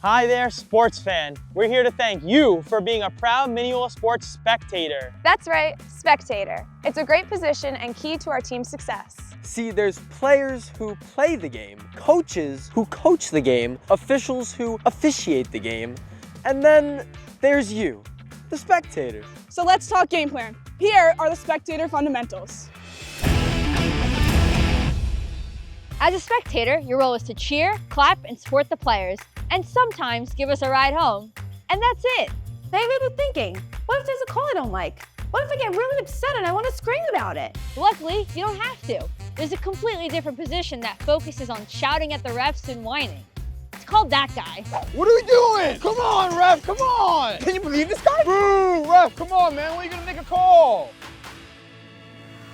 Hi there, sports fan. We're here to thank you for being a proud Mineola sports spectator. That's right, spectator. It's a great position and key to our team's success. See, there's players who play the game, coaches who coach the game, officials who officiate the game, and then there's you, the spectator. So let's talk game plan. Here are the Spectator Fundamentals. As a spectator, your role is to cheer, clap, and support the players, and sometimes give us a ride home. And that's it. Maybe you're thinking, what if there's a call I don't like? What if I get really upset and I want to scream about it? Luckily, you don't have to. There's a completely different position that focuses on shouting at the refs and whining. It's called that guy. What are we doing? Come on, ref, come on! Can you believe this guy? Boo, ref, come on, man, when are you gonna make a call?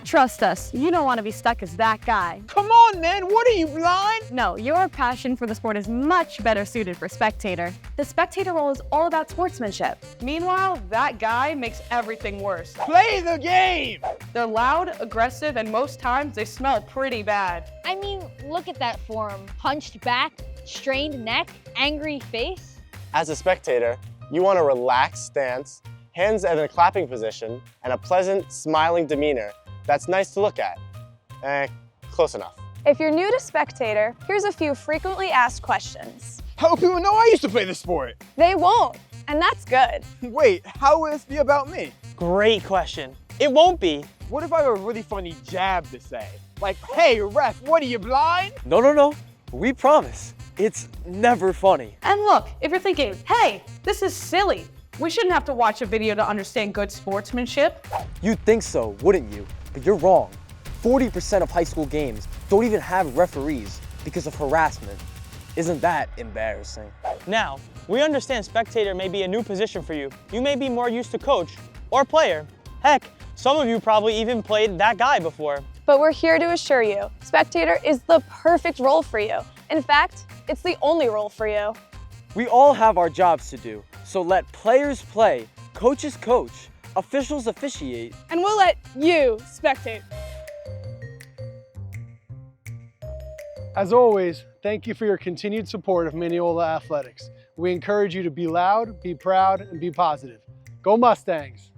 Trust us, you don't want to be stuck as that guy. Come on, man, what are you, blind? No, your passion for the sport is much better suited for spectator. The spectator role is all about sportsmanship. Meanwhile, that guy makes everything worse. Play the game! They're loud, aggressive, and most times they smell pretty bad. I mean, look at that form. Hunched back, strained neck, angry face. As a spectator, you want a relaxed stance, hands in a clapping position, and a pleasant, smiling demeanor that's nice to look at. Close enough. If you're new to spectator, here's a few frequently asked questions. How do people know I used to play this sport? They won't, and that's good. Wait, how will this be about me? Great question. It won't be. What if I have a really funny jab to say? Like, hey, ref, what are you, blind? No, we promise. It's never funny. And look, if you're thinking, hey, this is silly, we shouldn't have to watch a video to understand good sportsmanship. You'd think so, wouldn't you? But you're wrong. 40% of high school games don't even have referees because of harassment. Isn't that embarrassing? Now, we understand spectator may be a new position for you. You may be more used to coach or player. Heck, some of you probably even played that guy before. But we're here to assure you, spectator is the perfect role for you. In fact, it's the only role for you. We all have our jobs to do, so let players play, coaches coach, officials officiate, And we'll let you spectate. As always, thank you for your continued support of Mineola Athletics. We encourage you to be loud, be proud, and be positive. Go Mustangs!